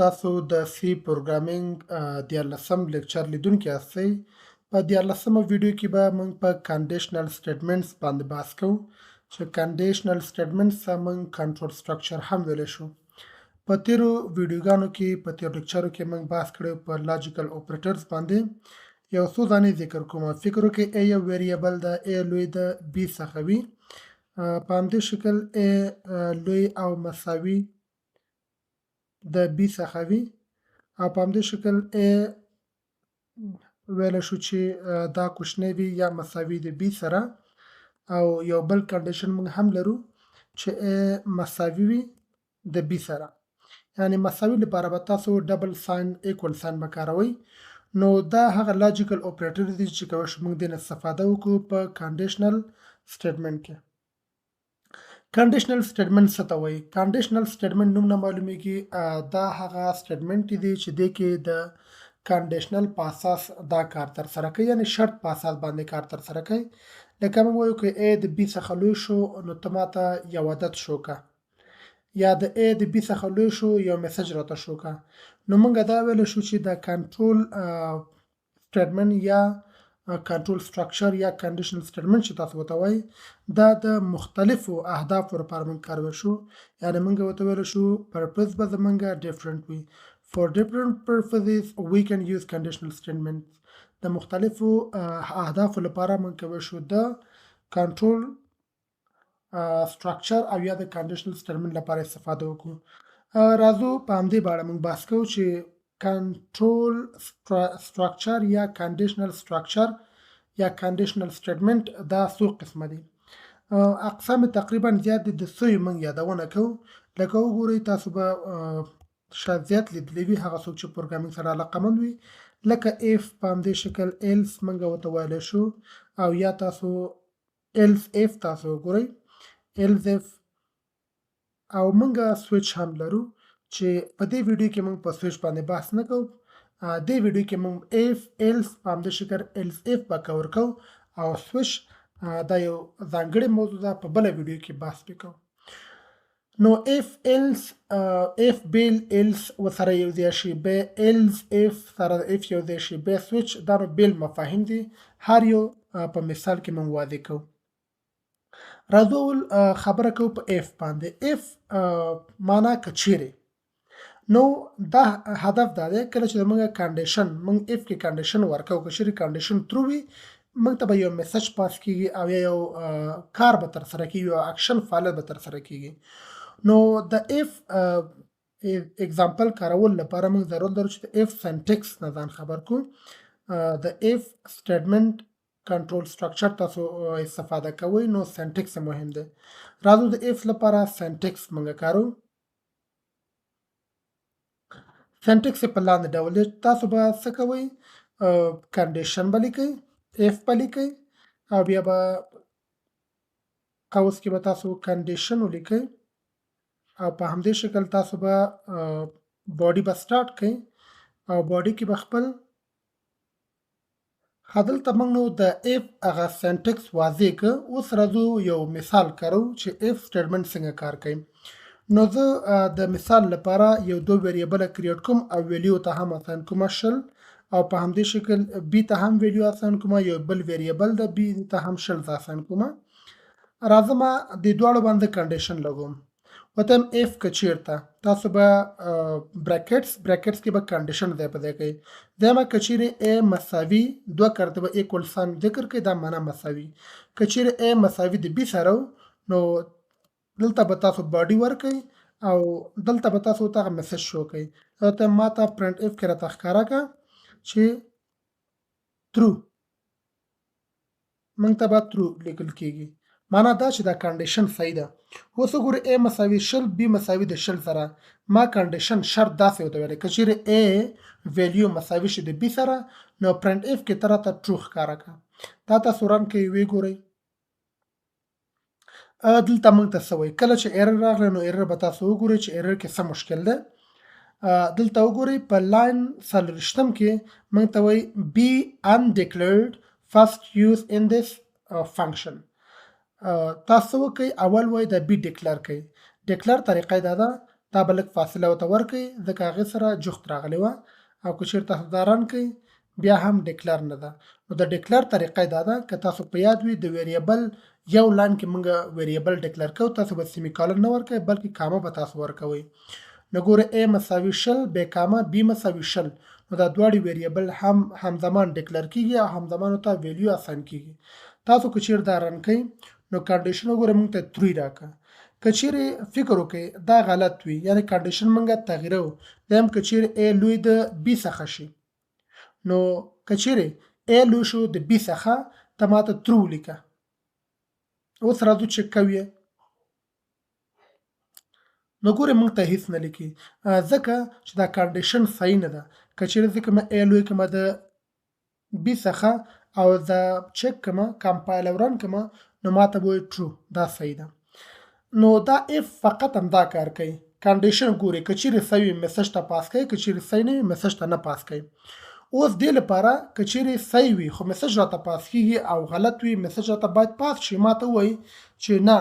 تاسو د سی پروګرامینګ 14م لیکچر لیدونکي یاستئ. په 14مه ویډیو کې به موږ په کنډیشنل سټیټمنټس باندې بحث کوو چې کنډیشنل سټیټمنټس ته موږ کنټرول سټرکچر هم ویلی شو. په تیرو ویډیوګانو کې په تیرو لیکچرو کې موږ بحث کړی په لاجیکل اپریټرز باندې. یو څو دانې ذکر کوم. فکر وکړئ A یو ویریبل ده، A لوی د B څخه وي. په همدې شکل A لوی او مساوي د B څخه وي او په همدې شکل A ویلی شو چې دا کوچنی وي یا مساوي د B سره. او یو بل کنډیشن موږ هم لرو چې A مساوي وي د B سره. یعنی مساوي لپاره به تاسو ډبل ساین ایکول ساین به کاروئ. نو دا هغه لاجیکل اپریټر دي چې کولی شو موږ دې نه استفاده وکړو په کنډیشنل سټیټمنټ کې. کنډیشنل سټیټمنټ څه ته وایي؟ کنډیشنل سټیټمنټ نوم نه معلومیږي. دا هغه سټیټمنټ دي چې دې کې د کنډیشنل په اساس دا کار ترسره کوي، یعنی شرط په اساس باندې کار ترسره کوي. لکه موږ وایو که A د B څخه لوی شو نو ته ماته یو عدد شو که، یا د A د B څخه لوی شو یو میسج راته شو که. نو موږ دا ویلی شو چې د کنټرول سټیټمنټ یا کنټرول سټرکچر یا کنډیشنل سټیټمنټ چې تاسو ورته وایي دا د مختلفو اهدافو لپاره موږ کارولی شو. یعنی موږ ورته ویلی شو پرپز به زموږ ډیفرنټ وي. For different purposes we can use conditional statements. د مختلفو اهدافو لپاره موږ کولی شو د کنټرول سټرکچر او یا د کنډیشنل سټیټمنټ لپاره استفاده وکړو. راځو په همدې باره موږ بحث کوو چې کنټرول سټرکچر یا کنډیشنل سټرکچر یا کنډیشنل سټیټمنټ دا څو قسمه دي. اقسام تقریبا زیات دي، د څو یې موږ یادونه کوو. لکه وګورئ تاسو به شاید زیات لیدلی وي هغه څوک چې پروګرامینګ سره علاقمند وي، لکه if په همدې شکل else موږ ورته ویلی شو، او یا تاسو else if تاسو وګورئ else if، او موږ سویچ هم لرو چې په دې ویډیو کې موږ په سویچ باندې بحث نه کوو. دې ویډیو کې موږ if else په همدې شکل else if به کور کوو او سویچ دا یو ځانګړې موضوع ده، په بله ویډیو کې بحث پرې کوو. نو if else if بیل else ورسره یوځای شي، به else if سره if یوځای شي، به سویچ، دا نو بیل مفاهیم دي. هر یو په مثال کې موږ واضح کوو. راځو خبره کوو په if باندې. if معنا که چیرې، نو دا هدف دا دی کله چې موږ کنډیشن موږ if کې کنډیشن ورکوو، که چیرې کنډیشن ترو وي موږ ته به یو میسج پاس کیږي او یا یو کار به ترسره کیږي، یو اکشن فعالیت به ترسره کیږي. نو د if اگزامپل کارول لپاره موږ ضرورت لرو چې د if سینټیکس نه ځان خبر کړو. د if سټیټمنټ کنټرول سټرکچر تاسو استفاده کوئ نو سینټیکس مهم دی. راځو د if لپاره سینټیکس موږ کارو. سینټیکس په لاندې ډول دی. تاسو به څه کوئ؟ کنډیشن به لیکئ، if به لیکئ او بیا به قوس کې به تاسو کنډیشن ولیکئ او په همدې شکل تاسو به باډي به سټارټ کړئ او باډي کې به خپل دلته موږ نو د if هغه سینټیکس واضح کړ. اوس راځو یو مثال کارو چې if سټیټمنټ څنګه کار کوي. نو زه د مثال لپاره یو دو ویریبل کریټ کوم او ویلیو ته هم اساین کوم شل، او په همدې شکل B ته هم ویلیو اساین کوم، یو بل ویریبل د B ته هم شل اساین کوم. راځم د دواړو باندې کنډیشن لګوم. وتم if که چیرته تاسو به براکټس کې به کنډیشن ځای په ځای کوئ. دویمه که چیرې A مساوي دوه کرته به ایکول ساین ذکر کوي، دا معنا مساوي. که چیرې A مساوي د B سره نو دلته به تاسو باډي ورکئ او دلته به تاسو ته میسج شو کوي. ته ماته پرنټ اف کې راته ښکاره کړه چې ترو، موږ ته به ترو لیکل کیږي. معنا دا چې دا کنډیشن صحیح ده. اوس وګورئ A مساوي شل، B مساوي د شل سره. ما کنډیشن شرط داسې ورته ویلی که چیرې A ویلیو مساوي شي د B سره نو پرنټ اف کې ته راته ترو ښکاره کړه. دا تاسو رن کوئ ویې ګورئ. دلته موږ ته څه وایي؟ کله چې ایرر راغلی نو ایرر به تاسو وګورئ چې ایرر کې څه مشکل ده. دلته وګورئ په لاین 40 کې موږ ته وایي be undeclared first use in this function. تاسو وکئ اول وایي د B ډیکلر کوي. ډیکلر طریقه دا ده دا به لږ فاصله ورته ورکړئ ځکه هغې سره جفت راغلی وه او که چېرې تاسو دا رن کوئ بیا هم ډیکلر نه ده. نو د ډیکلر طریقه دا ده که تاسو په یاد وي د ویریبل یو لاین کې موږ ویریبل ډیکلر کوو تاسو به سیمی کالن نه ورکوئ بلکې کامه به تاسو ورکوئ. نو ګوره A مساوي 20 بې کامه B مساوي 20 نو دا دواړې ویریبل هم همزمان ډیکلر کیږي او همزمان ورته ویلیو اساین کیږي. تاسو که چیرې دا رن کوئ نو کنډیشن وګوره موږ ته 3 راکړه. که چیرې فکر وکړئ دا غلط وي یعنی کنډیشن موږ تغییرو دویم که چیرې A لوی د B څخه شي نو که چیرې A لوی شو د B څخه ته ماته ترو ولیکه. اوس راځو چک کوو نو ګوره موږ ته هیڅ نه لیکي ځکه چې دا کنډیشن صحیح نه ده. که چیرې زه کومه A لوی کومه د B څخه او دا چک کومه کمپایل او رن کومه نو ماته به وایي ټرو دا صحیح ده. نو دا اف فقط هم دا کار کوي کنډیشن ګوري که چیرې صحیح وي میسج ته پاس کوي که چیرې صحیح نه وي میسج ته نه پاس کوي. اوس دې لپاره که چیرې صحیح وي خو میسج راته پاس کیږي او غلط وي میسج راته باید پاس شي ماته وایي چې نه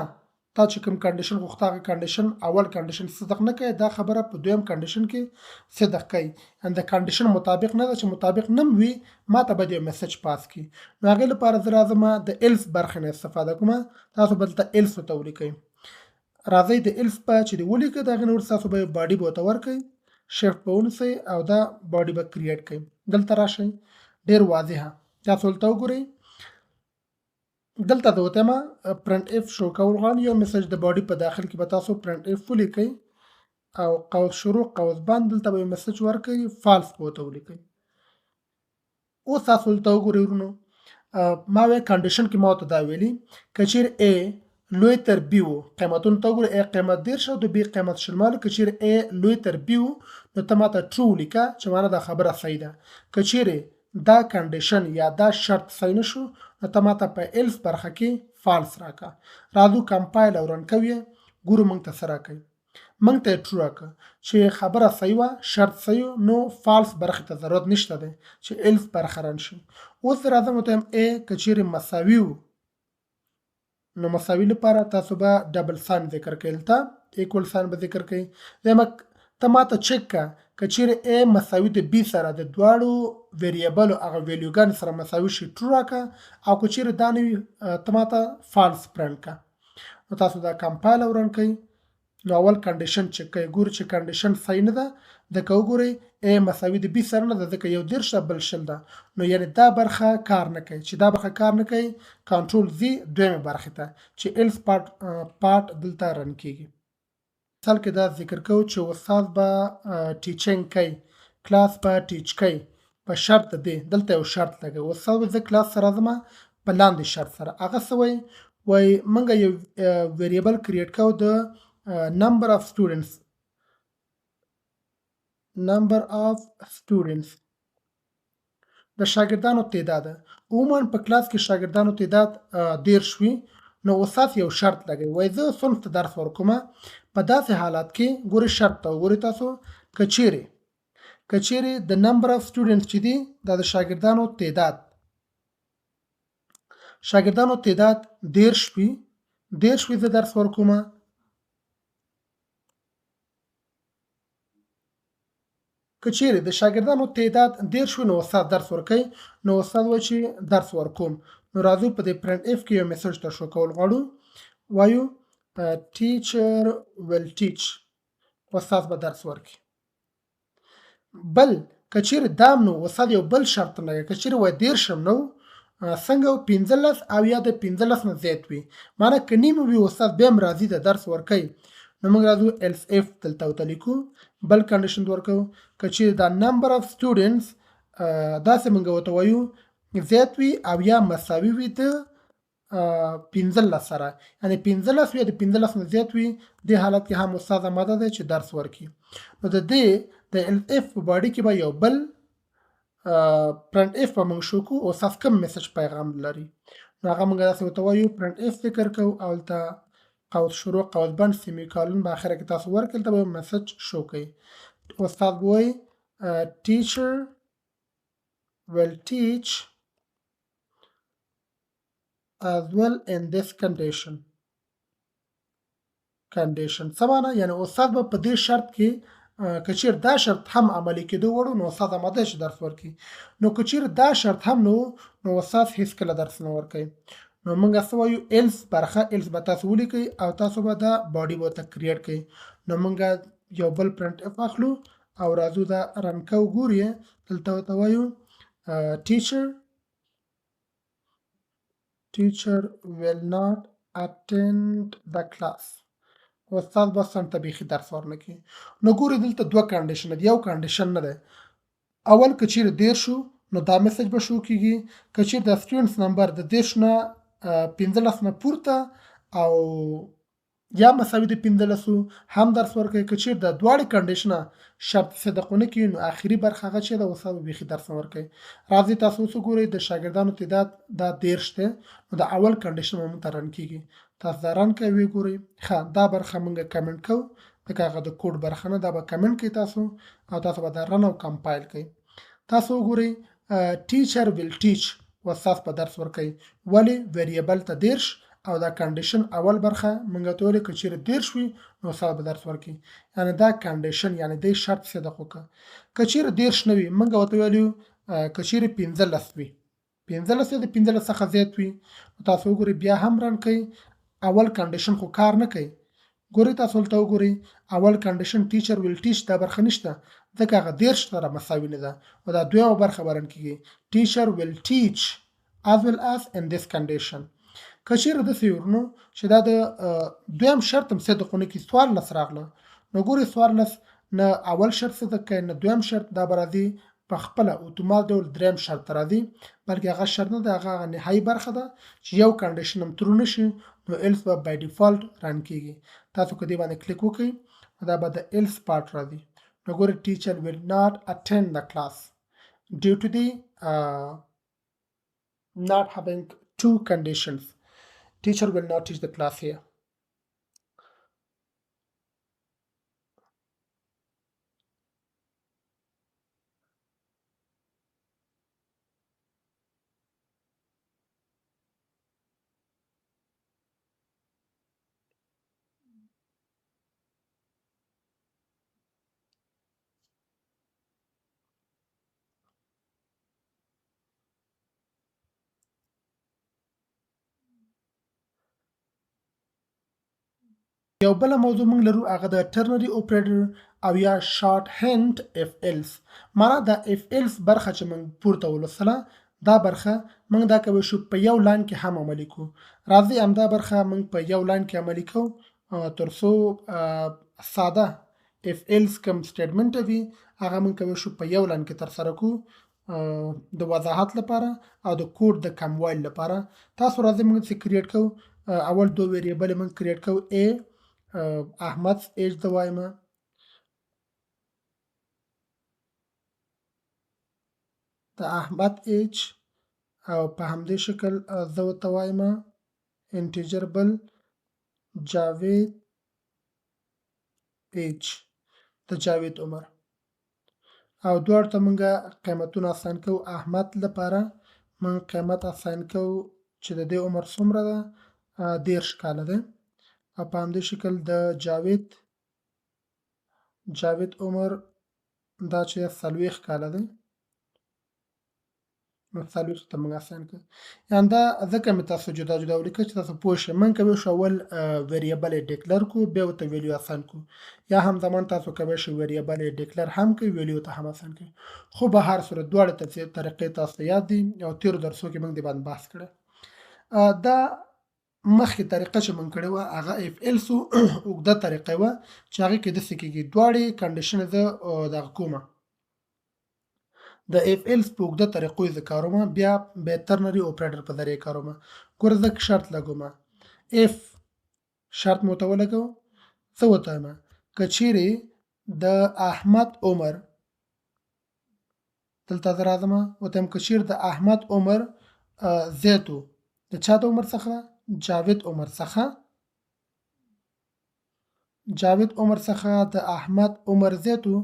تا چې کوم کنډیشن غوښته هغه کنډیشن اول کنډیشن صدق نه کوي دا خبره په دویم کنډیشن کې صدق کوي ان د کنډیشن مطابق نه ده چې مطابق نه وي ماته به یو میسج پاس کی. نو هغې لپاره زه راځم د ایلس برخې نه استفاده کوم تاسو به دلته ایلس ورته ولیکئ. راځئ د ایلس په چې د ولیکئ د هغې نه وروسته تاسو به باډي به ورته ورکئ شیفټ به ونیسئ او دا باډي به کریټ کړئ. دلته راشئ ډېر واضحه تاسو دلته وګورئ دلته د وتمه پرنټ اف شو کول غواړم یو میسج د باډي په داخل کې به تاسو پرنټ اف ولیکئ او قوس شروع قوس بند دلته به میسج ورکئ فالس به ورته ولیکئ. اوس تاسو دلته وګورئ ورونو ما وی کنډیشن کې ما ورته دا ویلي که چیرې A لوی تر B و قیمتونو ته وګورئ A قیمت 10 او د B قیمت 20 که چیرې A لوی تر B و نو ته ماته ټرو ولیکه چې معنی دا خبره صحیح ده. که چیرې دا کنډیشن یا دا شرط صحیح نشو نو ته ماته په ایلس برخه کې فالس راکړه. راځو کمپایل او رن کوو ګورو موږ ته څه راکوي. موږ ته ټرو راکړه چې خبره صحیح وه شرط صحیح نو فالس برخې ته ضرورت نشته دی چې ایلس برخه رن شي. اوس راځم وته A که چیرې مساوي و نو مساوي لپاره تاسو به ډبل ساین ذکر کوئ دلته ایکول ساین به ذکر کوئ. دویمه ته ماته چک که که چیرې A مساوي د B سره د دواړو ویریبلو هغه ویلیوګانې سره مساوي شي ټرو راکړه او که چیرې دا نه وي ته ماته فالس پرنټ کړه. نو تاسو دا کمپایل او رن کوئ نو اول کنډیشن چک کوئ ګورئ چې کنډیشن صحیح نه ده ځکه وګورئ A مساوي د B سره نه ده ځکه یو 10 بل 20 ده نو یعنی دا برخه کار نه کوي چې دا برخه کار نه کوي کنټرول V دویمه برخه ته چې ایلس پارت دلته رن کیږي. مثال کې دا ذکر کوو چې استاد به ټیچینګ کوي کلاس به ټیچ کوي په شرط دی دلته یو شرط لګوي استاد به زه کلاس سره ځم په لاندې شرط سره هغه څه وایي موږ یو ویریبل کریټ کوو د number of students د شاګردانو تعداد عموما په کلاس کې شاګردانو تعداد 10 وي نو استاد یو شرط لګوي وایي زه صنف ته درس ورکوم په داسې حالات کې ګورئ شرط ته وګورئ تاسو که چیرې د نمبر اف سټوډنټس چې دي دا د شاګردانو تعداد 10 وي زه درس ورکوم که چیرې د شاګردانو تعداد 10 نو استاد درس ورکوي نو استاد وایي چې درس ورکوم. نو راځو په دې پرنټ اف کې یو میسج ته شو کول غواړو وایو ټیچر ویل ټیچ استاد به درس ورکړي. بل که چیرې دام نو استاد یو بل شرط لګوي که چیرې وایي 10 نو څنګه 15 او یا د 15 نه زیات وي معنی که نیم وي استاد بیا هم راځي د درس ورکوي نو موږ راځو ایلس اف دلته ورته لیکو بل کنډیشن ورکوو که چیرې دا نمبر اف سټوډنټس داسې موږ ورته وایو زیات وي او یا مساوي وي د 15 سره یعنی 15 وي د 15 نه زیات وي د حالت کې هم استاد آماده دی چې درس ورکړي. نو د دې د ایلس اف په باډي کې به یو بل پرنټ اف په موږ شو کو او تاسو کوم میسج پیغام لري نو هغه موږ داسې ورته وایو پرنټ اف ذکر کوو او دلته قوس شروع قوس بند سیمی کالن په اخره کې تاسو ورکړل ته به میسج شو کوي. استاد وایي teacher will teach as well in this condition کنډیشن څه معنا یعنی استاد به په دې شرط کې کچیر دا شرط هم عملی کېدو وړو نو استاد آماده شي درس ورکړي نو کچیر دا شرط هم نو استاد هیڅ کله درس نه ورکوي نو موږ څه وایو ایلس برخه ایلس به تاسو ولیکئ او تاسو به دا باډي ورته کریټ کړئ نو موږ یو بل پرنټ اف اخلو او راځو دا رن کو ګورئ دلته ورته وایو teacher will not attend the class استاد به سم ته بیخي درس ورنه کوي نو ګورئ دلته دوه کنډیشن دي یو کنډیشن نه دی اول که چیرې 13 شو نو دا میسج به شو کیږي که چیرې د سټوډنټس نمبر د 13 نه 15 نه پورته او یا مساوي د 15 هم درس ورکوي که چیرې د دواړې کنډیشنه شرط صدقونه کوي نو آخري برخه هغه چې د استاد به بیخي درس نه ورکوي راځئ تاسو اوس وګورئ د شاګردانو تعداد دا 13 دی نو د اول کنډیشن به موږ ته رن کیږي تاسو دا رن کوئ وګورئ ښه دا برخه موږ کمنټ کوو ځکه هغه د کوډ برخه نه دا به کمنټ کوي تاسو او تاسو به دا رن او کمپایل کوئ تاسو وګورئ ټیچر ویل ټیچ استاد په درس ورکوي ولې ویریبل ته 13 او دا کنډیشن اول برخه موږ ته ویل که چیرې 13 وي نو استاد به درس ورکوي یعنی دا کنډیشن یعنی د شرط صدق وکړه که چیرې 13 نه وي موږ ورته ویلو که چیرې 15 وي 15 د 15 څخه زیات وي تاسو وګورئ بیا هم رن کوي اول کنډیشن خو کار نه کوي ګورئ تاسو ته وګورئ اول کنډیشن ټیچر ویل ټیچ دا برخه نشته ځکه هغه 13 سره مساوي نه ده او دا دویمه برخه برن کیږي ټیچر ویل ټیچ as well as in this condition که چیرې د سیورنو چې دا د دویم شرط هم صدقونه کې سوال لس راغله نو ګورئ سوال لس نه اول شرط صدق کوي نه دویم شرط دا برادي په خپل اتومات ډول دریم شرط راځي بلکې هغه شرط نه د هغه نهایي برخه ده چې یو کنډیشن هم ترونه شي نو ایلس به بای ډیفالت رن کیږي تاسو کدی باندې کلیک وکړئ دا به د ایلس پارت راځي نو ګورئ ټیچر will not attend the class due to the not having two conditions teacher will not teach the class here یو بل موضوع موږ لرو هغه د ټرنري اپریټر او یا شارټ هند اف ایلس معنا د اف ایلس برخه چې موږ پورته ولوسله دا برخه موږ دا کوي شو په یو لاین کې هم عملي کو راځي همدا برخه موږ په یو لاین کې عملي کو ترڅو ساده اف ایلس کوم سټیټمنټ وي هغه موږ کوي شو په یو لاین کې تر سره کو د وضاحت لپاره او د کوډ د کموایل لپاره تاسو راځي موږ څه کریټ کو اول دوه ویریبل موږ کریټ کو a احمد ایج د وایمه د احمد ایج او په همدې شکل زه ورته وایمه انټیجر بل جاوید ایج د جاوید عمر او دواړو ته موږ قیمتونه اساین کوو احمد لپاره موږ قیمت اساین کوو چې د دې عمر څومره ده 13 کاله ده او په همدې شکل د جاوید عمر دا چې 40 کاله ده نو 40 ته موږ اساین کوو یعنی دا ځکه مې تاسو جدا جدا ولیکل چې تاسو پوه شئ موږ کولی شو اول ویریبل یې ډیکلر کو بیا ورته ویلیو اساین کو یا هم زمان تاسو کولی شئ ویریبل یې ډیکلر هم کوي ویلیو ته هم اساین کوي خو به هر صورت دواړه طریقې تاسو یاد دي او تیرو درسو کې موږ د باندې بحث کړی دا مخکې طریقه چې موږ کړې وه هغه اف ایلس اوږده طریقه وه چې هغې کې داسې کېږي دواړې کنډیشن زه دغه کومه د اف ایلس په اوږده طریقو یې زه کارومه بیا ټرنري اپریټر په ذریعه کارومه ګوره زه شرط لګومه اف شرط مو ورته ولګوم څه ورته وایم که چیرې د احمد عمر دلته زه راځمه ورته وایم که چیرې د احمد عمر زیات و د چا د عمر څخه جاوید عمر څخه د احمد عمر زیات و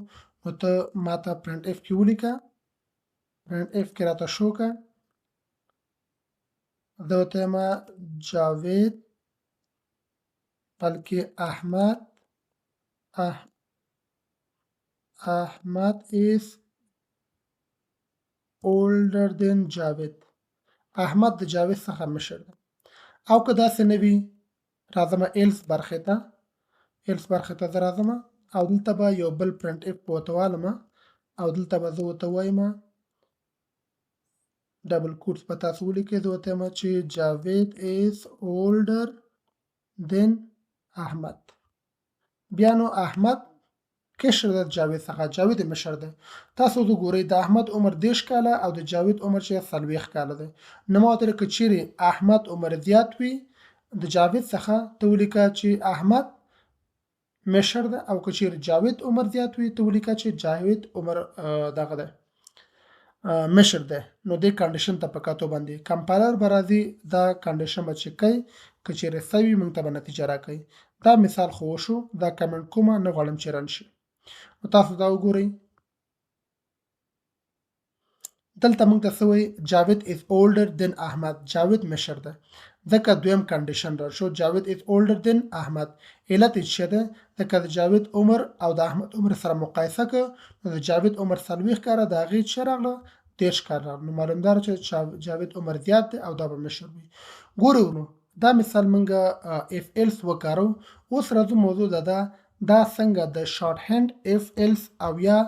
نو ته ماته پرنټ اف کې ولیکه پرنټ اف کې راته شو که زه ورته وایم جاوید بلکې احمد is older than جاوید. احمد د جاوید څخه مشر دی. او که داسې نه وي راځمه ایلس برخې ته زه راځمه او دلته به یو بل پرنټ اف په ورته والمه او دلته به زه ورته وایمه ډبل کوټس به تاسو ولیکئ زه ورته وایم چې جاوید is older than احمد. بیا نو احمد کشر د جاوید څخه، جاوید یې مشر دی. تاسو وګورئ د احمد عمر 30 کاله او د جاوید عمر چې 40 کاله دی. نو ما ورته که چیرې احمد عمر زیات وي د جاوید څخه ته ولیکه چې احمد مشر ده او که چیرې جاوید عمر زیات وي ته ولیکه چې جاوید عمر دغه ده مشر ده. نو دې کنډیشن ته په کتو باندې کمپایلر به راځي دا کنډیشن به چک کوي که چیرې سوي موږ ته به نتیجه راکوي. دا مثال خو وشو دا کمنټ کومه نه غواړم چې رن شي. نو تاسو دا وګورئ دلته موږ ته څه وایي جاوید is older than احمد. جاوید مشر ده ځکه دویم کنډیشن را شو جاوید is older than احمد. علت یې څه ده ځکه د جاوید عمر او د احمد عمر سره مقایسه که نو د جاوید عمر 40 کاله د هغې څه راغله 30 کاله راغله. نو معلومدار چې جاوید عمر زیات دی او دا به مشر وي. ګورو نو دا مثال موږ اف ایلس وکارو. اوس راځو موضوع دا څنګه د شارټ هند اف ایلس او یا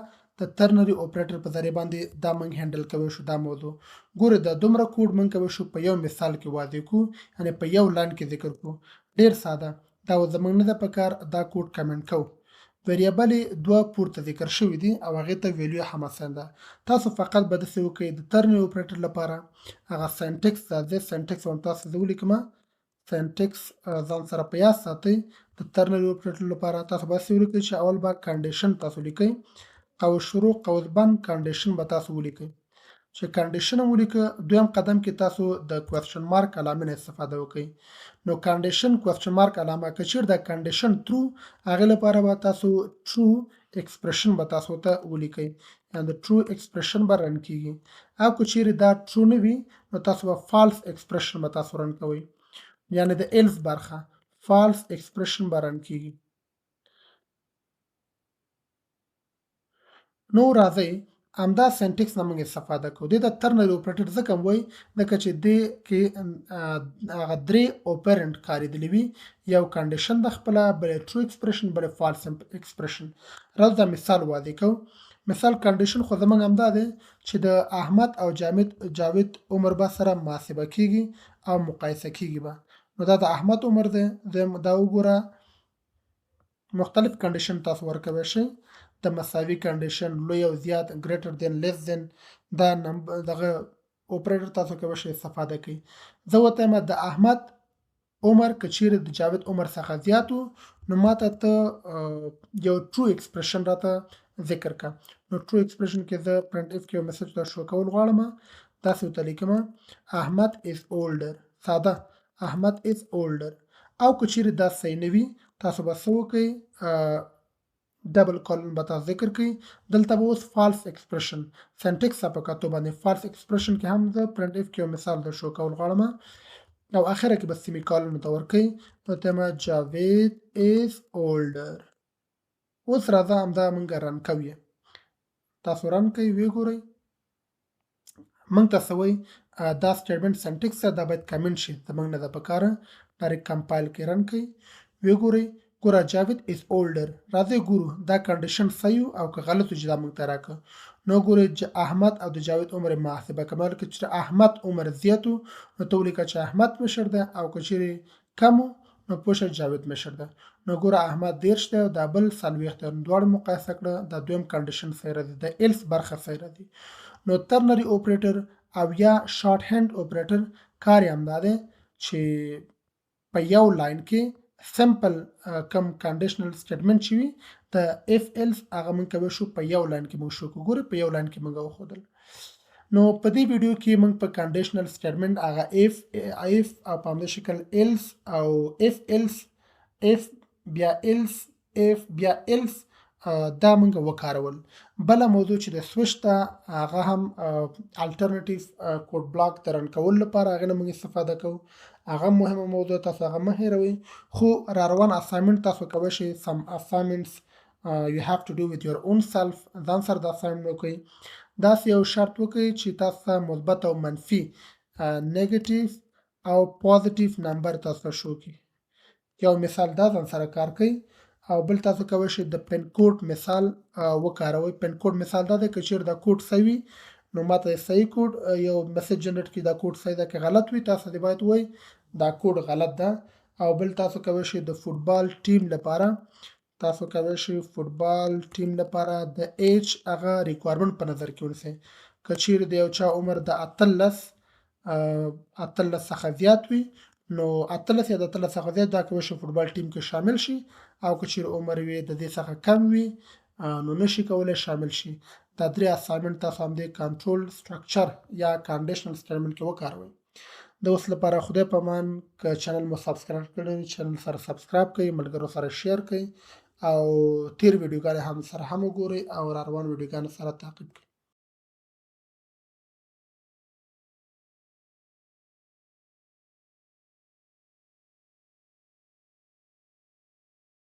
د ترنري اپریټر په ذریعه باندې دا موږ هندل کوي شو دا موضوع. ګوره دا دومره کوډ موږ کوي شو په یو مثال کې واضح کو یعنی په یو لاین کې ذکر کو. ډیر ساده دا زمونږ نه د پکار دا کوډ کمنټ کو. ویریبل دوه پورته ذکر شوی دي او هغه ته ویلیو هم اسانده. تاسو فقط به د څه وکړئ د ترنري اپریټر لپاره هغه سنټکس د سنټکس هم تاسو زه ولیکم سنټکس ځان سره په یاد ساتئ. د ترنري اپریټر لپاره تاسو به څه ولیکئ چې اول به کنډیشن تاسو لیکئ قوس شروع قوس بند کنډیشن به تاسو ولیکئ. چې کنډیشن ولیکه دویم قدم کې تاسو د کوېسچن مارک علامه نه استفاده وکړئ. نو کنډیشن کوېسچن مارک علامه که چیرې د کنډیشن ترو هغې لپاره به تاسو ټرو ایکسپریشن به تاسو ته ولیکئ یعنې د ټرو ایکسپریشن به رن کیږي. او که چیرې دا ټرو نه وي نو تاسو به فالس ایکسپریشن به تاسو رن کوئ یعنې د ایلس برخه فالس ایکسپریشن به رن کیږي. نو راځئ همدا سنټکس نه موږ استفاده کوو. د ترنري اپریټر ځکه وایي ځکه چې دې کې هغه درې اوپرنټ کارېدلي وي یو کنډیشن د خپله بل ټرو ایکسپریشن بل فالس ایکسپریشن. راځو دا مثال واضح کوو. مثال کنډیشن خو زموږ همدا دی چې د احمد او جاوید عمر به سره محاسبه کیږي او مقایسه کیږي به. نو دا د احمد عمر دی دا وګوره مختلف کنډیشن تاسو ورکوی شئ د مساوي کنډیشن لوی او زیات ګریټر دین لیس دین دا دغه اپریټر تاسو کولی شئ استفاده کوي. زه ورته یم د احمد عمر که چیرې د جاوید عمر څخه زیات و نو ماته ته یو ټرو ایکسپریشن راته ذکر کا. نو ټرو ایکسپریشن کې زه پرنټ اف کې یو میسج ته شو کول غواړم داسې ورته لیکم احمد از اولډر ساده احمد از اولډر. او که چیرې دا صحیح نه وي تاسو به څه وکئ ډبل کالن به تاسو ذکر کړئ. دلته به اوس فالس ایکسپریشن سنټکس په کتو باندې فالس ایکسپریشن کې هم زه پرنټ اف کې یو مثال در شو کول غواړم او اخره کې به سیمی کالن ته ورکئ ورته یم جاوید از اولډر. اوس راځه همدا موږ رن کوو تاسو رن کوئ ویې ګورئ موږ ته څه وایي دا سټیټمنټ سنټکس دا باید کمنټ شي زموږ نه ده پکاره ډایرکټ کمپایل کې رن کوئ ویې ګورئ ګوره جاوید از اولډر. راځئ ګورو دا کنډیشن صحیح او که غلط و چې دا موږ ته راکړه. نو ګورئ احمد او د جاوید عمر محاسبه کوم که چې احمد عمر زیات و نو ته ولیکه چې احمد مشر ده او که چیرې کم و نو پوه شه جاوید مشر ده. نو ګوره احمد 30 دی او دا بل 40 دی دواړه مقایسه کړه دا دویم کنډیشن صحیح راځي د ایلس برخه صحیح راځي. نو ترنري اپریټر او یا شارټ هند اپریټر کار یې همدا دی چې په یو لاین کې سمپل کم کنډیشنل سټیټمنټ چې وي د اف ایلس هغه موږ کولی شو په یو لاین کې موږ شو کړو. ګورئ په یو لاین کې موږ وښودل. نو په دې ویډیو کې موږ په کنډیشنل سټیټمنټ هغه اف او په همدې شکل ایلس او اف ایلس اف بیا ایلس اف بیا ایلس دا موږ وکارول. بله موضوع چې د سویچ ده هغه هم الټرنیټیو کوډ بلاک د رن کولو لپاره هغې نه موږ استفاده کوو. هغه مهمه موضوع تاسو هغه مه هېروئ. خو را روان اسایمنټ تاسو کولی شئ سم اسایمنټس you have to do with your own self ځان سره د اسایمنټ وکړئ. داسې یو شرط وکړئ چې تاسو مثبت او منفي نیګیټیو او پوزیټیو نمبر تاسو شو کړي. یو مثال دا ځان سره کار کوي او بل تاسو کولی شئ د پن کوډ مثال وکاروئ. پن کوډ مثال دا دی که چیرې دا کوډ صحیح وي نو ماته صحیح کوډ یو میسج جنریټ کړي دا کوډ صحیح ده، که غلط وي تاسو دې باید ووایئ دا کوډ غلط ده. او بل تاسو کولی شئ د فوټبال ټیم لپاره د ایج هغه ریکوایرمنټ په نظر کې ونیسئ. که چیرې د یو چا عمر د 18 څخه زیات وي نو 18 یا د 18 څخه زیات دا کولی شي فوټبال ټیم کې شامل شي، او که چیرې عمر یې د دې څخه کم وي نو نشي کولی شامل شي. دا درې اسایمنټ تاسو همدې کنټرول سټرکچر یا کنډیشنل سټیټمنټ کې وکاروئ. د اوس لپاره خدای په امان. که چینل مو سبسکرایب کړی وي چینل سره سبسکرایب کړئ، ملګرو سره شیر کړئ او تیر ویډیوګانې هم سره هم وګورئ او را روان ویډیوګانې سره تعقیب کړئ.